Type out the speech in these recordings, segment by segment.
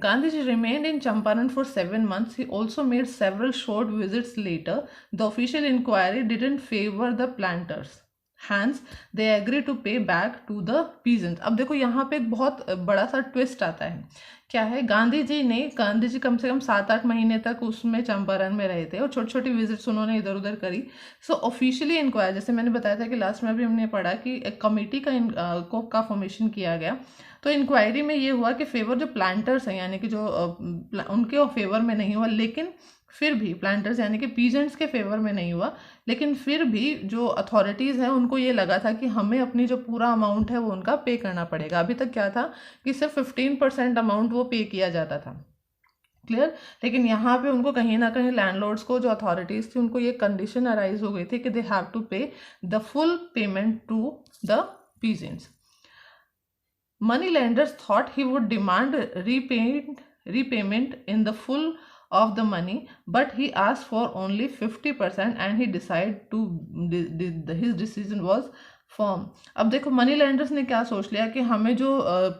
Gandhiji remained in Champaran for 7 months. He also made several short visits later. The official inquiry didn't favor the planters. Hence, they agreed to pay back to the peasants. अब देखो यहाँ पे एक बहुत बड़ा सा twist आता है. क्या है, गांधी जी कम से कम 7-8 महीने तक उसमें चंपारण में रहे थे और छोटी छोटी विजिट्स उन्होंने इधर उधर करी. सो ऑफिशियली इंक्वायरी, जैसे मैंने बताया था कि लास्ट में भी हमने पढ़ा कि एक कमेटी का फॉर्मेशन किया गया. तो इंक्वायरी में ये हुआ कि फेवर जो प्लांटर्स हैं, यानी कि जो उनके फेवर में नहीं हुआ, लेकिन फिर भी प्लांटर्स यानी कि पीजेंट्स के फेवर में नहीं हुआ, लेकिन फिर भी जो अथॉरिटीज़ हैं उनको ये लगा था कि हमें अपनी जो पूरा अमाउंट है वो उनका पे करना पड़ेगा. अभी तक क्या था कि सिर्फ 15% अमाउंट वो पे किया जाता था. क्लियर. लेकिन यहाँ पे उनको कहीं ना कहीं लैंडलॉर्ड्स को, जो अथॉरिटीज़ थी, उनको ये कंडीशन अराइज हो गई थी कि they have to pay the full payment to the peasants. Money lenders thought he would demand repayment in the full of the money, but he asked for only 50% and he decided to his decision was firm. अब देखो money lenders ने क्या सोच लिया कि हमें जो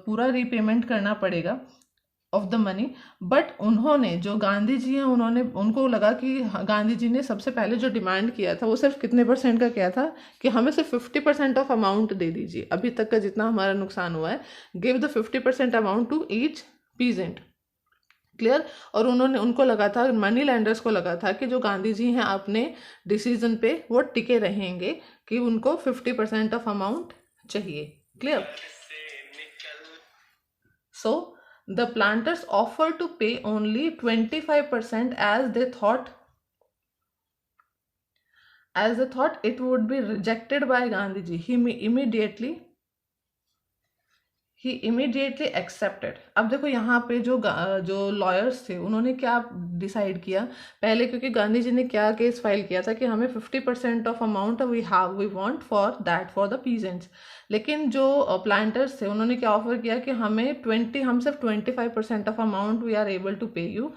पूरा रीपेमेंट करना पड़ेगा ऑफ द मनी, बट उन्होंने, जो गांधी जी हैं, उनको लगा कि गांधी जी ने सबसे पहले जो डिमांड किया था वो सिर्फ कितने परसेंट का किया था कि हमें सिर्फ 50% ऑफ अमाउंट दे दीजिए, अभी तक का जितना हमारा नुकसान हुआ है, give the 50% amount to each peasant. Clear. और उनको लगा था, मनी लैंडर्स को लगा था कि जो गांधी जी हैं अपने डिसीजन पे वो टिके रहेंगे कि उनको 50% ऑफ अमाउंट चाहिए. Clear. So the planters offered to pay only 25% as they thought it would be rejected by Gandhiji. He immediately accepted. अब देखो यहाँ पे जो लॉयर्स थे उन्होंने क्या डिसाइड किया पहले, क्योंकि गांधी जी ने क्या केस फाइल किया था कि हमें 50% of amount we want for the peasants. लेकिन जो प्लांटर्स थे उन्होंने क्या ऑफर किया कि हम सिर्फ 25% of amount we are able to pay you.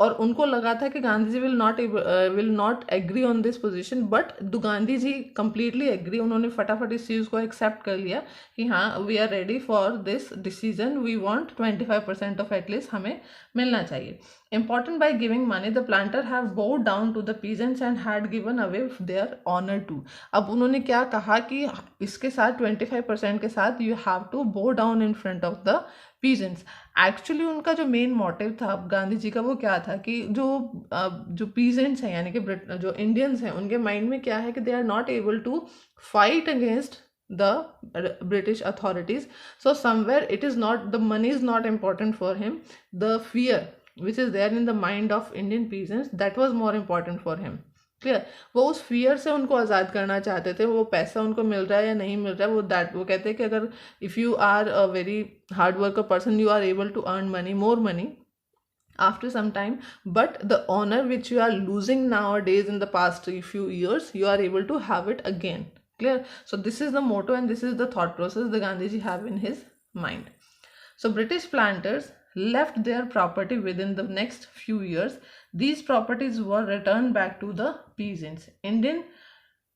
और उनको लगा था कि Gandhi ji will not agree on this position, but Gandhi ji completely agree. उन्होंने फटाफट इस चीज़ को एक्सेप्ट कर लिया कि हाँ, we are ready for this decision, we want 25% of at least हमें मिलना चाहिए. Important by giving money, the planter have bowed down to the peasants and had given away their honor too. अब उन्होंने क्या कहा कि इसके साथ 25% के साथ you have to bow down in front of the peasants. Actually उनका जो मेन मोटिव था गांधी जी का वो क्या था कि जो पीजेंट्स हैं, यानी कि जो इंडियंस हैं, उनके माइंड में क्या है कि they are not able to fight against the British authorities. So somewhere the money is not important for him. The fear which is there in the mind of Indian peasants, that was more important for him. Clear. वो उस fear से उनको आज़ाद करना चाहते थे. वो पैसा उनको मिल रहा है या नहीं मिल रहा है, वो कहते हैं कि अगर if you are a very hard worker person, you are able to earn money, more money after some time, but the honor which you are losing nowadays in the past few years, you are able to have it again. Clear. So this is the motto and this is the thought process the Gandhiji have in his mind. So British planters left their property within the next few years. These properties were returned back to the peasants.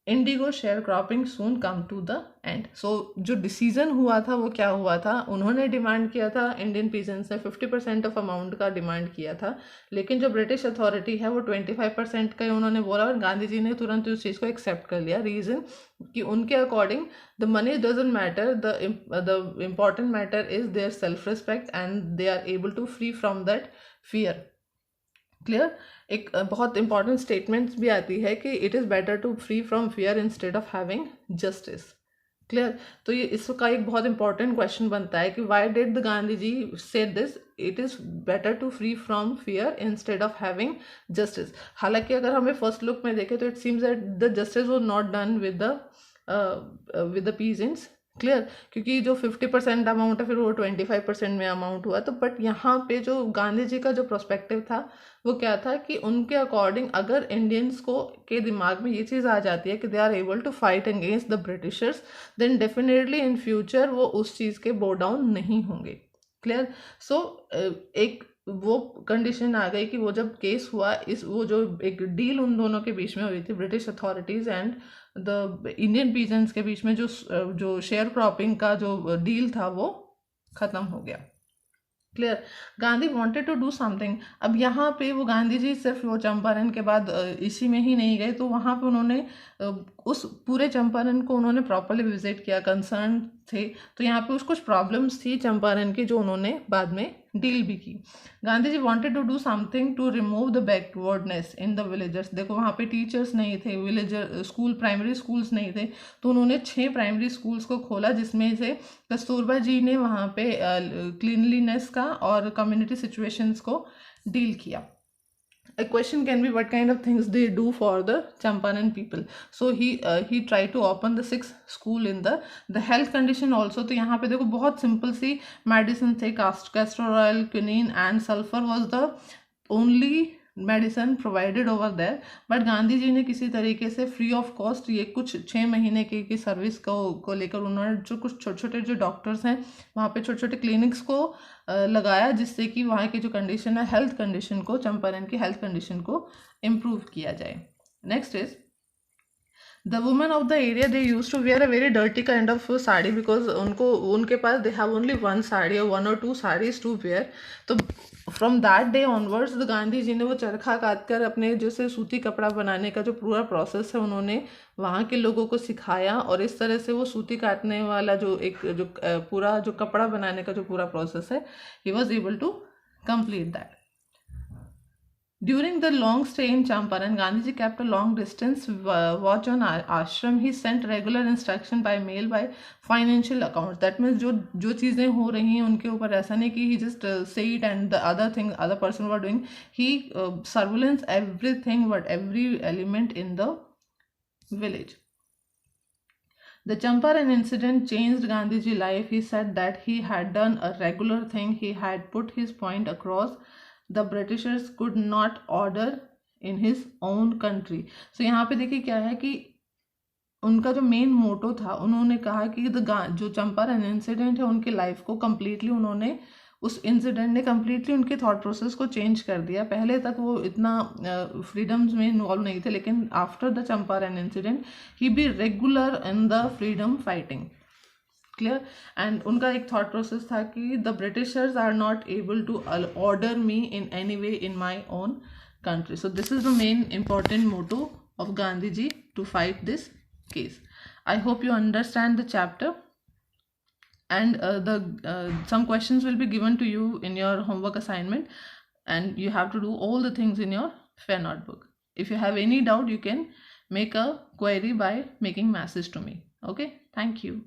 Indigo share cropping soon come to the end. So जो decision हुआ था वो क्या हुआ था, उन्होंने demand किया था, इंडियन पीजेंट्स ने 50% ऑफ अमाउंट का डिमांड किया था, लेकिन जो ब्रिटिश अथॉरिटी है वो 25% का उन्होंने बोला और गांधी जी ने तुरंत उस चीज़ को एक्सेप्ट कर लिया. रीज़न कि उनके according the money doesn't matter, the important matter is their self respect and they are able to free from that fear. Clear. एक बहुत इंपॉर्टेंट स्टेटमेंट्स भी आती है कि it is better to free from fear instead of having justice. Clear. तो ये इसका एक बहुत इंपॉर्टेंट क्वेश्चन बनता है कि why did the Gandhi ji said this, it is better to free from fear instead of having justice. हालांकि अगर हमें फर्स्ट लुक में देखें तो it seems that the justice was not done with the peasants. Clear. क्योंकि जो 50% अमाउंट है फिर वो 25% में अमाउंट हुआ. तो बट यहाँ पे जो गांधी जी का जो प्रोस्पेक्टिव था वो क्या था कि उनके अकॉर्डिंग अगर इंडियंस को के दिमाग में ये चीज़ आ जाती है कि they are able to fight against the Britishers, then definitely in future वो उस चीज़ के बो डाउन नहीं होंगे. क्लियर. सो एक वो कंडीशन आ गई कि वो जब केस हुआ, वो जो एक डील उन दोनों के बीच में हुई थी, British authorities and the Indian peasants के बीच में, जो शेयर क्रॉपिंग का जो डील था वो ख़त्म हो गया. Clear. Gandhi wanted to do something. अब यहाँ पे वो गांधी जी सिर्फ वो चंपारण के बाद इसी में ही नहीं गए, तो वहाँ पे उन्होंने उस पूरे चंपारण को उन्होंने प्रॉपरली विजिट किया, कंसर्न थे। तो यहाँ पे कुछ प्रॉब्लम्स थी चंपारण की जो उन्होंने बाद में डील भी की। Gandhi ji wanted to do something to remove the backwardness in the villagers. देखो वहाँ पे टीचर्स नहीं थे, विलेजर स्कूल, प्राइमरी स्कूल्स नहीं थे, तो उन्होंने 6 प्राइमरी स्कूल्स को खोला, जिसमें से कस्तूरबा जी ने वहाँ पे क्लीनलीनेस का और कम्युनिटी सिचुएशंस को डील किया। A question can be what kind of things they do for the Champaran people. So he tried to open the 6th school in the health condition also. तो यहाँ पे देखो बहुत simple सी medicine थे, castor oil, quinine and sulfur was the only medicine provided over there. But Gandhi ji ने किसी तरीके से फ्री ऑफ कॉस्ट ये कुछ 6 महीने की सर्विस को लेकर उन्होंने जो कुछ छोटे छोटे जो डॉक्टर्स हैं वहाँ पे छोटे छोटे क्लिनिक्स को लगाया, जिससे कि वहाँ की जो कंडीशन है, हेल्थ कंडीशन को, चंपारण की हेल्थ कंडीशन को इम्प्रूव किया जाए। Next is the women of the area, they used to wear a very dirty kind of sari, because उनको उनके पास they have only one sari or 1 or 2 sarees to wear। तो from that day onwards the Gandhi ji ने वो चरखा काट कर अपने जैसे सूती कपड़ा बनाने का जो पूरा प्रोसेस है उन्होंने वहाँ के लोगों को सिखाया, और इस तरह से वो सूती काटने वाला जो एक जो पूरा जो कपड़ा बनाने का जो पूरा प्रोसेस है, he was able to complete that। During the long stay in Champaran, Gandhiji kept a long distance watch on ashram. He sent regular instruction by mail by financial accounts. That means जो चीज़ें हो रही हैं उनके ऊपर ऐसा नहीं कि he just say it and the other thing other person were doing. He surveillance everything, what every element in the village. The Champaran incident changed Gandhiji's life. He said that he had done a regular thing. He had put his point across. The Britishers could not order in his own country. So यहाँ पे देखिए क्या है कि उनका जो main motto था, उन्होंने कहा कि जो चंपारण इंसिडेंट है उनकी लाइफ को कम्प्लीटली उन्होंने उस इंसिडेंट ने कम्प्लीटली उनके थॉट प्रोसेस को चेंज कर दिया। पहले तक वो इतना फ्रीडम्स में इन्वॉल्व नहीं थे, लेकिन after the Champaran incident he be regular in the freedom fighting. Clear. And उनका एक थॉट प्रोसेस था कि the Britishers are not able to order me in any way in my own country. So this is the main important motto of Gandhi ji to fight this case. I hope you understand the chapter, and some questions will be given to you in your homework assignment, and you have to do all the things in your fair notebook. If you have any doubt, you can make a query by making message to me. Okay, thank you.